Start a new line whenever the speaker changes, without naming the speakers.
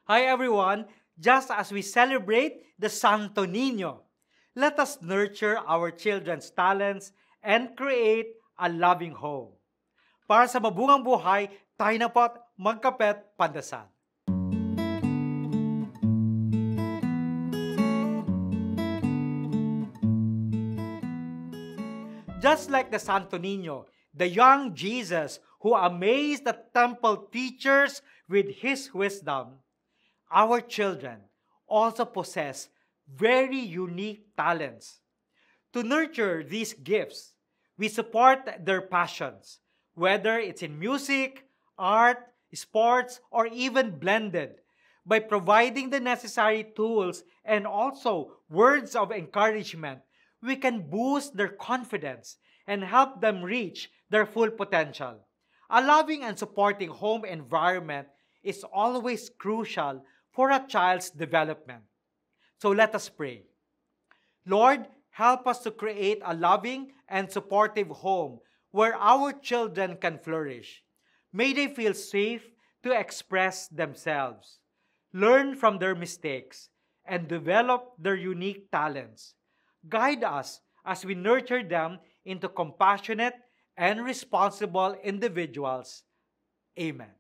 Hi everyone! Just as we celebrate the Santo Niño, let us nurture our children's talents and create a loving home. Para sa mabungang buhay, tayo na po't magkapet pandasal. Just like the Santo Niño, the young Jesus who amazed the temple teachers with his wisdom, our children also possess very unique talents. To nurture these gifts, we support their passions, whether it's in music, art, sports, or even blended, by providing the necessary tools and also words of encouragement. We can boost their confidence and help them reach their full potential. A loving and supporting home environment is always crucial for a child's development. So let us pray. Lord, help us to create a loving and supportive home where our children can flourish. May they feel safe to express themselves, learn from their mistakes, and develop their unique talents. Guide us as we nurture them into compassionate and responsible individuals. Amen.